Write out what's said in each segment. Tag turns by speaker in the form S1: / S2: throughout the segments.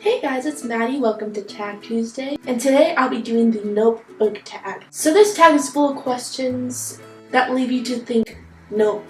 S1: Hey guys, it's Maddie. Welcome to Tag Tuesday. And today I'll be doing the Nope book tag. So this tag is full of questions that leave you to think nope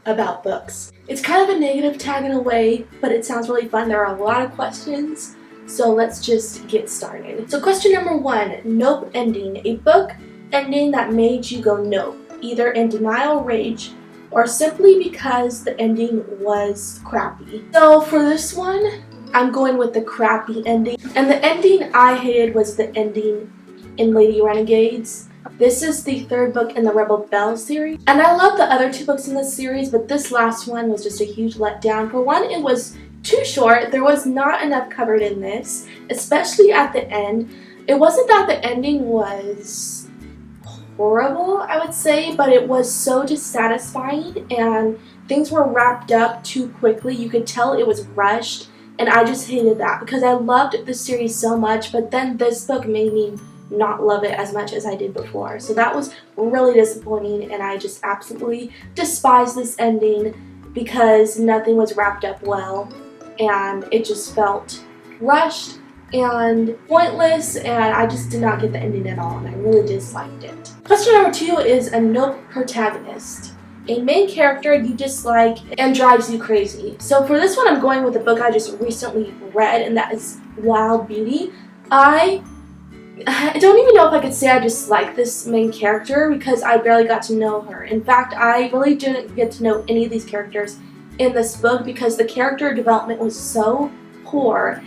S1: about books. It's kind of a negative tag in a way, but it sounds really fun. There are a lot of questions, so let's just get started. So question number 1, nope ending. A book ending that made you go nope, either in denial, rage, or simply because the ending was crappy. So for this one, I'm going with the crappy ending. And the ending I hated was the ending in Lady Renegades. This is the 3rd book in the Rebel Belle series. And I love the other 2 books in this series, but this last one was just a huge letdown. For one, it was too short. There was not enough covered in this, especially at the end. It wasn't that the ending was horrible, I would say, but it was so dissatisfying and things were wrapped up too quickly. You could tell it was rushed. And I just hated that because I loved this series so much, but then this book made me not love it as much as I did before. So that was really disappointing, and I just absolutely despise this ending because nothing was wrapped up well, and it just felt rushed and pointless, and I just did not get the ending at all, and I really disliked it. Question number 2 is a nope protagonist. A main character you dislike and drives you crazy. So for this one, I'm going with a book I just recently read, and that is Wild Beauty. I don't even know if I could say I dislike this main character because I barely got to know her. In fact, I really didn't get to know any of these characters in this book because the character development was so poor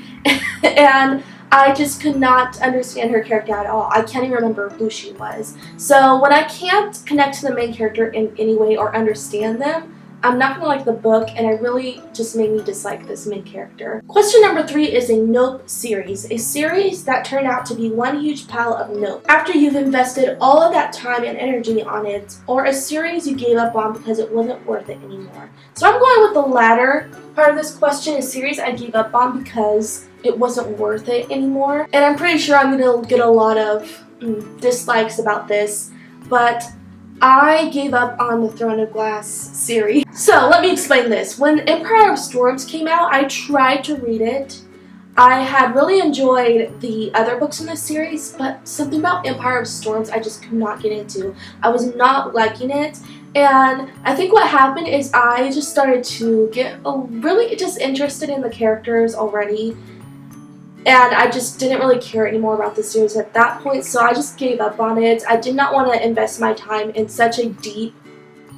S1: and I just could not understand her character at all. I can't even remember who she was. So when I can't connect to the main character in any way or understand them, I'm not going to like the book, and it really just made me dislike this main character. Question number 3 is a nope series. A series that turned out to be one huge pile of nope after you've invested all of that time and energy on it, or a series you gave up on because it wasn't worth it anymore. So I'm going with the latter part of this question, a series I gave up on because it wasn't worth it anymore. And I'm pretty sure I'm going to get a lot of dislikes about this, but I gave up on the Throne of Glass series. So let me explain this. When Empire of Storms came out, I tried to read it. I had really enjoyed the other books in this series, but something about Empire of Storms I just could not get into. I was not liking it, and I think what happened is I just started to get really disinterested in the characters already, and I just didn't really care anymore about the series at that point, so I just gave up on it. I did not want to invest my time in such a deep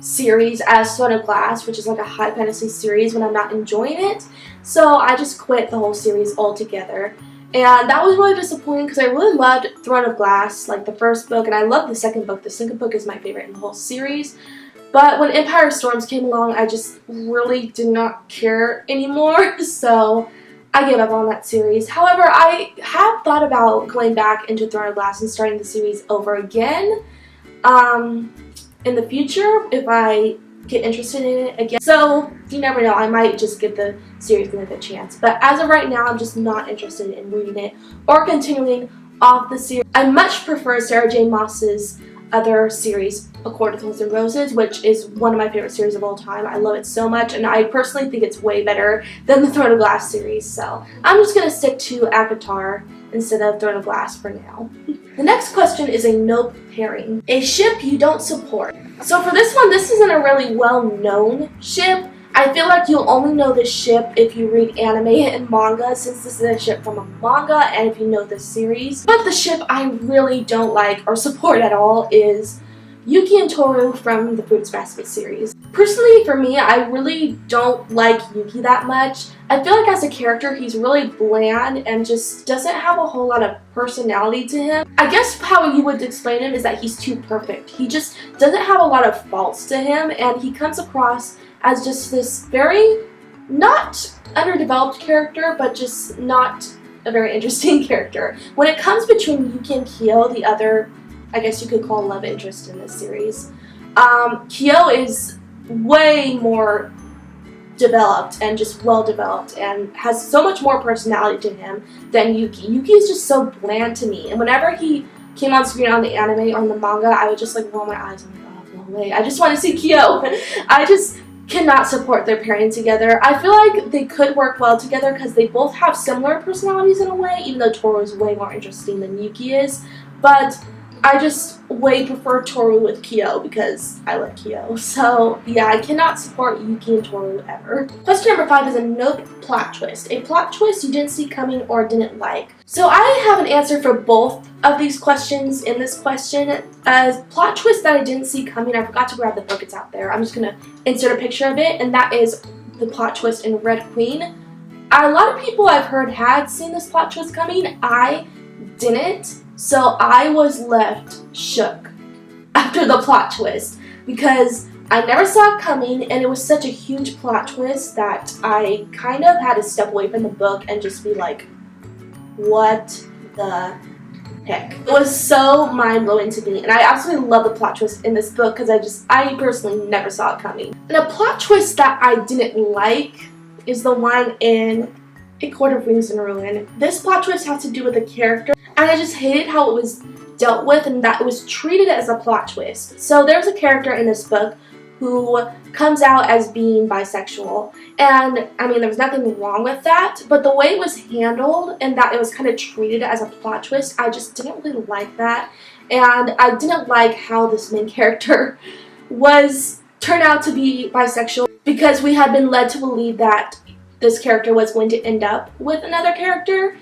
S1: series as Throne of Glass, which is like a high fantasy series, when I'm not enjoying it. So I just quit the whole series altogether. And that was really disappointing because I really loved Throne of Glass, like the first book, and I loved the second book. The second book is my favorite in the whole series. But when Empire of Storms came along, I just really did not care anymore, so I gave up on that series. However, I have thought about going back into Throne of Glass and starting the series over again in the future if I get interested in it again. So you never know, I might just give the series another chance. But as of right now, I'm just not interested in reading it or continuing off the series. I much prefer Sarah J. Maas's other series, A Court of Thorns and Roses, which is one of my favorite series of all time. I love it so much, and I personally think it's way better than the Throne of Glass series, so I'm just going to stick to ACOTAR instead of Throne of Glass for now. The next question is a nope pairing. A ship you don't support. So for this one, this isn't a really well-known ship. I feel like you'll only know this ship if you read anime and manga, since this is a ship from a manga, and if you know this series. But the ship I really don't like or support at all is Yuki and Toru from the Fruits Basket series. Personally, for me, I really don't like Yuki that much. I feel like as a character, he's really bland and just doesn't have a whole lot of personality to him. I guess how you would explain him is that he's too perfect. He just doesn't have a lot of faults to him, and he comes across as just this very not underdeveloped character, but just not a very interesting character. When it comes between Yuki and Kyo, the other, I guess you could call love interest in this series, Kyo is way more developed and just well developed and has so much more personality to him than Yuki. Yuki is just so bland to me, and whenever he came on screen on the anime or in the manga, I would just like roll my eyes and go, oh, no way, I just want to see Kyo. I just cannot support their pairing together. I feel like they could work well together because they both have similar personalities in a way, even though Toru is way more interesting than Yuki is. But I just way prefer Toru with Kyo because I like Kyo. So yeah, I cannot support Yuki and Toru ever. Question number 5 is a nope plot twist. A plot twist you didn't see coming or didn't like. So I have an answer for both of these questions in this question. A plot twist that I didn't see coming, I forgot to grab the book, it's out there. I'm just gonna insert a picture of it, and that is the plot twist in Red Queen. A lot of people I've heard had seen this plot twist coming. I didn't. So I was left shook after the plot twist because I never saw it coming, and it was such a huge plot twist that I kind of had to step away from the book and just be like, what the heck? It was so mind-blowing to me, and I absolutely love the plot twist in this book because I personally never saw it coming. And a plot twist that I didn't like is the one in A Court of Rings and Ruin. This plot twist has to do with a character, and I just hated how it was dealt with and that it was treated as a plot twist. So there's a character in this book who comes out as being bisexual, and I mean, there was nothing wrong with that, but the way it was handled and that it was kind of treated as a plot twist, I just didn't really like that. And I didn't like how this main character turned out to be bisexual because we had been led to believe that this character was going to end up with another character.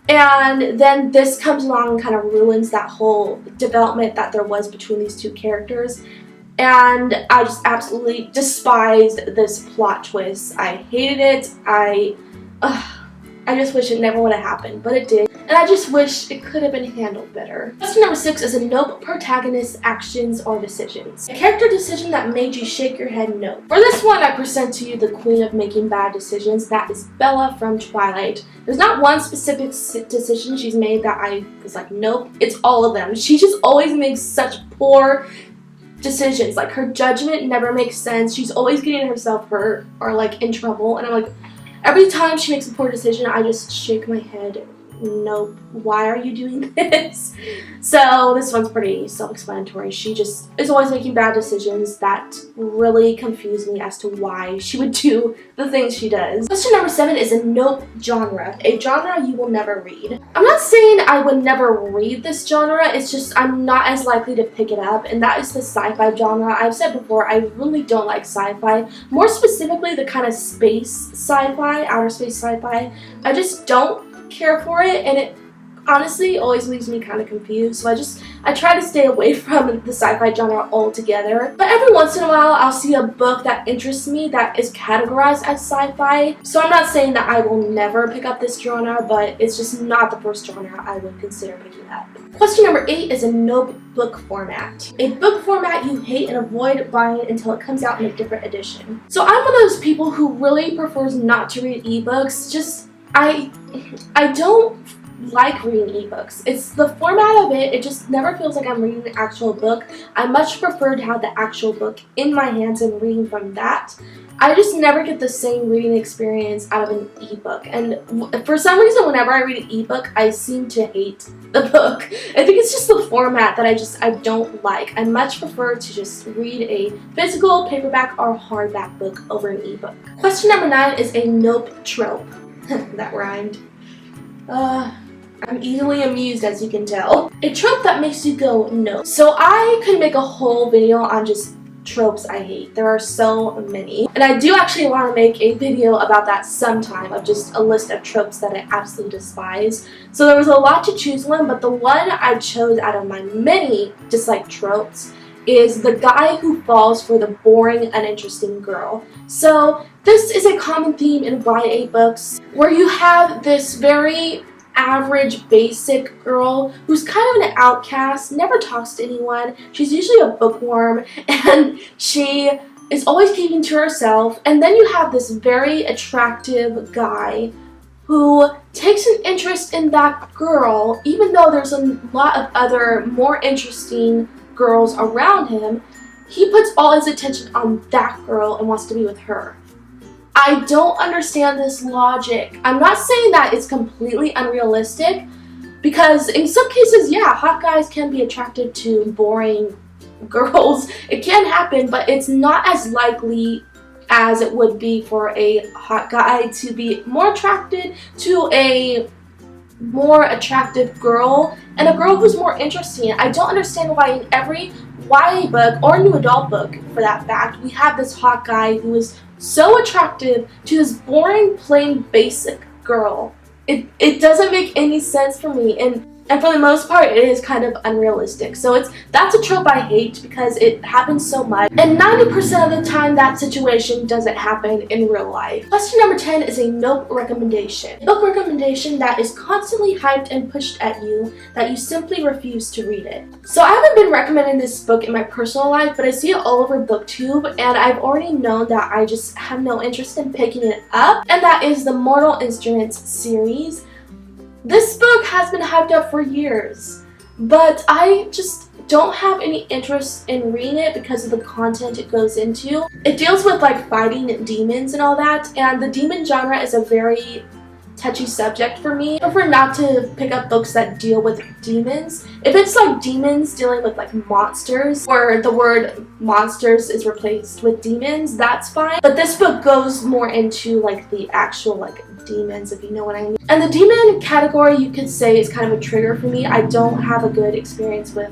S1: And then this comes along and kind of ruins that whole development that there was between these two characters. And I just absolutely despised this plot twist. I hated it. I just wish it never would have happened, but it did. And I just wish it could have been handled better. Question number 6 is a nope protagonist actions or decisions. A character decision that made you shake your head no. For this one, I present to you the queen of making bad decisions. That is Bella from Twilight. There's not one specific decision she's made that I was like, nope. It's all of them. She just always makes such poor decisions. Like, her judgment never makes sense. She's always getting herself hurt or like in trouble. And I'm like, every time she makes a poor decision, I just shake my head. Nope. Why are you doing this? So this one's pretty self-explanatory. She just is always making bad decisions that really confuse me as to why she would do the things she does. Question number 7 is a nope genre. A genre you will never read. I'm not saying I would never read this genre, it's just I'm not as likely to pick it up, and that is the sci-fi genre. I've said before, I really don't like sci-fi. More specifically, the kind of space sci-fi, outer space sci-fi. I just don't care for it, and it honestly always leaves me kind of confused, so I try to stay away from the sci-fi genre altogether. But every once in a while I'll see a book that interests me that is categorized as sci-fi, so I'm not saying that I will never pick up this genre, but it's just not the first genre I would consider picking up. Question number 8 is a nope book format. A book format you hate and avoid buying until it comes out in a different edition. So I'm one of those people who really prefers not to read ebooks. I don't like reading ebooks. It's the format of it just never feels like I'm reading an actual book. I much prefer to have the actual book in my hands and reading from that. I just never get the same reading experience out of an ebook. And for some reason, whenever I read an ebook, I seem to hate the book. I think it's just the format that I don't like. I much prefer to just read a physical, paperback, or hardback book over an ebook. Question number 9 is a nope trope. That rhymed. I'm easily amused, as you can tell. A trope that makes you go, no. So I could make a whole video on just tropes I hate. There are so many. And I do actually want to make a video about that sometime, of just a list of tropes that I absolutely despise. So there was a lot to choose from, but the one I chose out of my many disliked tropes is the guy who falls for the boring, uninteresting girl. So this is a common theme in YA books, where you have this very average, basic girl who's kind of an outcast, never talks to anyone. She's usually a bookworm, and she is always keeping to herself. And then you have this very attractive guy who takes an interest in that girl, even though there's a lot of other more interesting girls around him. He puts all his attention on that girl and wants to be with her. I don't understand this logic. I'm not saying that it's completely unrealistic, because in some cases, yeah, hot guys can be attracted to boring girls. It can happen, but it's not as likely as it would be for a hot guy to be more attracted to a more attractive girl and a girl who's more interesting. I don't understand why in every YA book or new adult book for that fact we have this hot guy who is so attractive to this boring, plain, basic girl. It doesn't make any sense for me, and for the most part, it is kind of unrealistic. So that's a trope I hate because it happens so much. And 90% of the time, that situation doesn't happen in real life. Question number 10 is a nope recommendation. A book recommendation that is constantly hyped and pushed at you that you simply refuse to read it. So I haven't been recommending this book in my personal life, but I see it all over BookTube, and I've already known that I just have no interest in picking it up, and that is the Mortal Instruments series. This book has been hyped up for years, but I just don't have any interest in reading it because of the content it goes into. It deals with like fighting demons and all that, and the demon genre is a very touchy subject for me. I prefer not to pick up books that deal with demons. If it's like demons dealing with like monsters, where the word monsters is replaced with demons, that's fine. But this book goes more into like the actual like demons, if you know what I mean. And the demon category, you could say, is kind of a trigger for me. I don't have a good experience with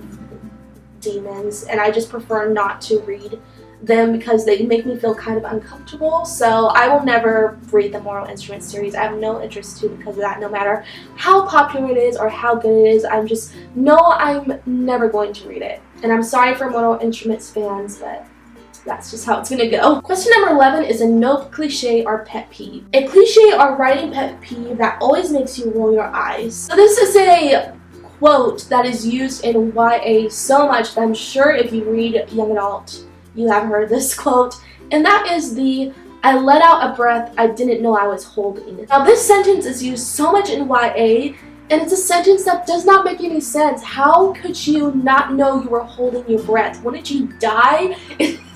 S1: demons, and I just prefer not to read them because they make me feel kind of uncomfortable. So I will never read the Mortal Instruments series. I have no interest to because of that. No matter how popular it is or how good it is, I'm never going to read it. And I'm sorry for Mortal Instruments fans, but that's just how it's gonna go. Question number 11 is a nope cliche or pet peeve. A cliche or writing pet peeve that always makes you roll your eyes. So this is a quote that is used in YA so much that I'm sure if you read young adult, you have heard this quote, and that is the "I let out a breath I didn't know I was holding." Now this sentence is used so much in YA, and it's a sentence that does not make any sense. How could you not know you were holding your breath? Wouldn't you die?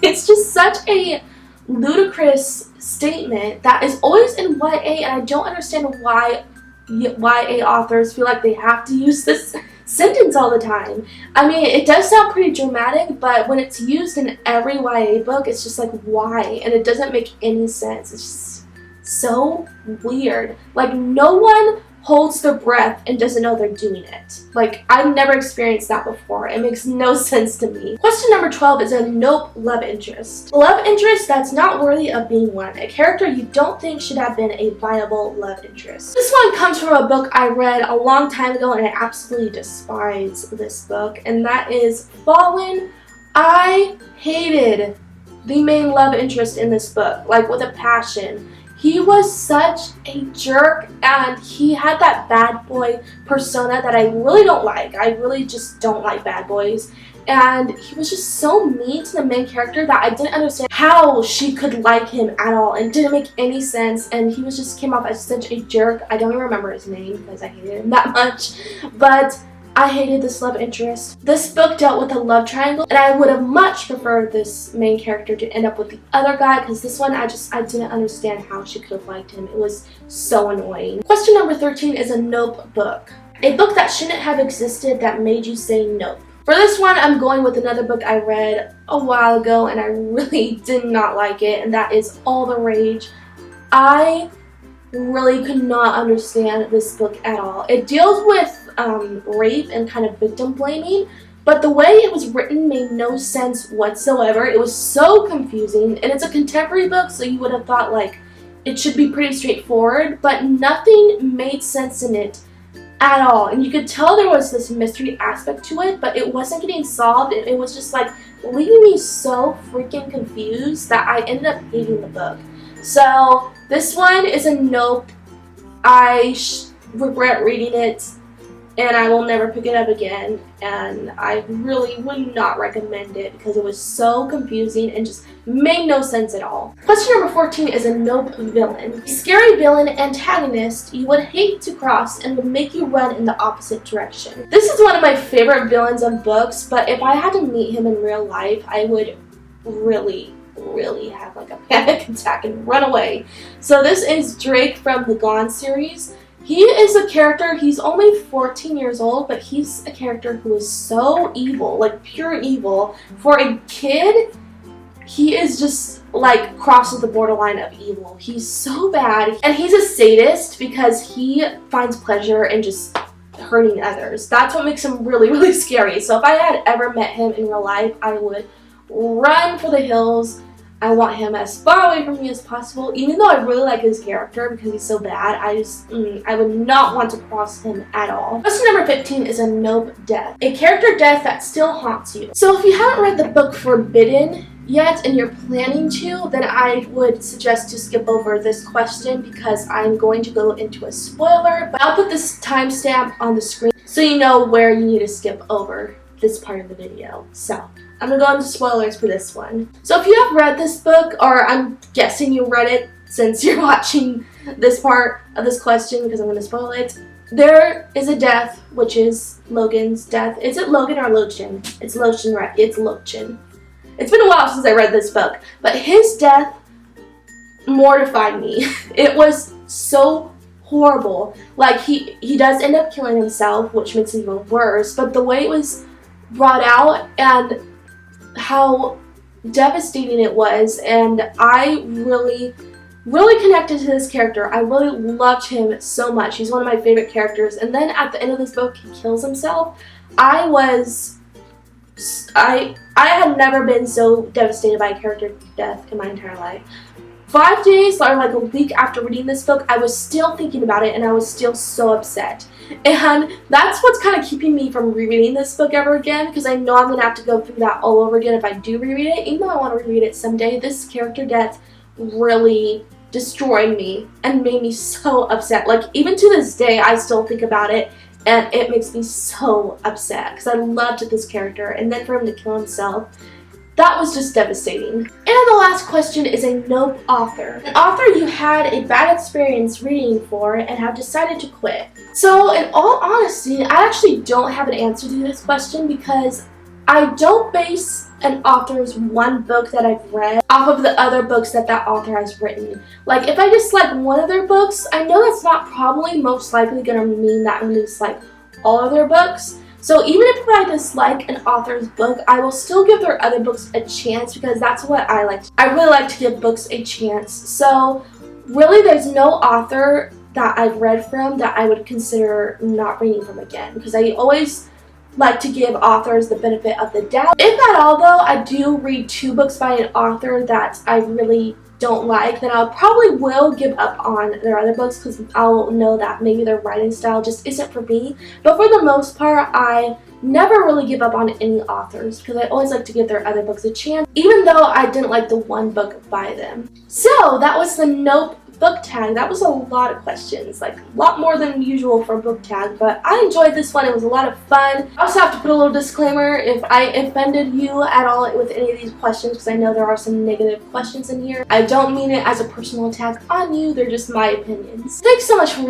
S1: It's just such a ludicrous statement that is always in YA, and I don't understand why YA authors feel like they have to use this sentence all the time. I mean, it does sound pretty dramatic, but when it's used in every YA book, it's just like, why? And it doesn't make any sense. It's just so weird. Like, no one holds their breath and doesn't know they're doing it. Like, I've never experienced that before. It makes no sense to me. Question number 12 is a nope love interest. Love interest that's not worthy of being one. A character you don't think should have been a viable love interest. This one comes from a book I read a long time ago, and I absolutely despise this book, and that is Fallen. I hated the main love interest in this book, like with a passion. He was such a jerk, and he had that bad boy persona that I really don't like. I really just don't like bad boys. And he was just so mean to the main character that I didn't understand how she could like him at all. It didn't make any sense, and he came off as such a jerk. I don't even remember his name because I hated him that much. But I hated this love interest. This book dealt with a love triangle, and I would have much preferred this main character to end up with the other guy, because this one I didn't understand how she could have liked him. It was so annoying. Question number 13 is a nope book. A book that shouldn't have existed that made you say nope. For this one, I'm going with another book I read a while ago, and I really did not like it, and that is All the Rage. I really could not understand this book at all. It deals with rape and kind of victim blaming, but the way it was written made no sense whatsoever. It was so confusing, and it's a contemporary book, so you would have thought like it should be pretty straightforward, but nothing made sense in it at all. And you could tell there was this mystery aspect to it, but it wasn't getting solved, and it was just like leaving me so freaking confused that I ended up hating the book. So this one is a nope. I regret reading it, and I will never pick it up again, and I really would not recommend it because it was so confusing and just made no sense at all. Question number 14 is a nope villain. A scary villain antagonist you would hate to cross and would make you run in the opposite direction. This is one of my favorite villains of books, but if I had to meet him in real life, I would really have like a panic attack and run away. So this is Drake from the Gone series. He is a character, he's only 14 years old, but he's a character who is so evil, like pure evil. For a kid, he is just like crosses the borderline of evil. He's so bad, and he's a sadist because he finds pleasure in just hurting others. That's what makes him really, really scary. So if I had ever met him in real life, I would run for the hills. I want him as far away from me as possible. Even though I really like his character because he's so bad, I would not want to cross him at all. Question number 15 is a nope death. A character death that still haunts you. So if you haven't read the book Forbidden yet and you're planning to, then I would suggest to skip over this question because I'm going to go into a spoiler. But I'll put this timestamp on the screen so you know where you need to skip over this part of the video. So I'm gonna go into spoilers for this one. So if you have read this book, or I'm guessing you read it since you're watching this part of this question because I'm gonna spoil it, there is a death, which is Logan's death. Is it Logan or Lochin? It's Lochin, right? It's Lochin. It's been a while since I read this book, but his death mortified me. It was so horrible. Like, he does end up killing himself, which makes it even worse, but the way it was brought out and how devastating it was, and I really connected to this character. I really loved him so much. He's one of my favorite characters, and then at the end of this book he kills himself. I had never been so devastated by a character death in my entire life. 5 days or like a week after reading this book, I was still thinking about it and I was still so upset. And that's what's kind of keeping me from rereading this book ever again, because I know I'm going to have to go through that all over again if I do reread it. Even though I want to reread it someday, this character death really destroyed me and made me so upset. Like, even to this day, I still think about it and it makes me so upset because I loved this character, and then for him to kill himself, that was just devastating. And the last question is a nope author. An author you had a bad experience reading for and have decided to quit. So in all honesty, I actually don't have an answer to this question because I don't base an author's one book that I've read off of the other books that that author has written. Like, if I dislike one of their books, I know that's not probably most likely going to mean that I'm going to dislike all of their books. So even if I dislike an author's book, I will still give their other books a chance because that's what I like. I really like to give books a chance. So really, there's no author that I've read from that I would consider not reading from again, because I always like to give authors the benefit of the doubt. If at all though, I do read 2 books by an author that I really don't like, then I probably will give up on their other books because I'll know that maybe their writing style just isn't for me. But for the most part, I never really give up on any authors because I always like to give their other books a chance, even though I didn't like the one book by them. So that was the Nope book tag. That was a lot of questions, like a lot more than usual for a book tag, but I enjoyed this one. It was a lot of fun. I also have to put a little disclaimer if I offended you at all with any of these questions, because I know there are some negative questions in here. I don't mean it as a personal attack on you. They're just my opinions. Thanks so much for watching.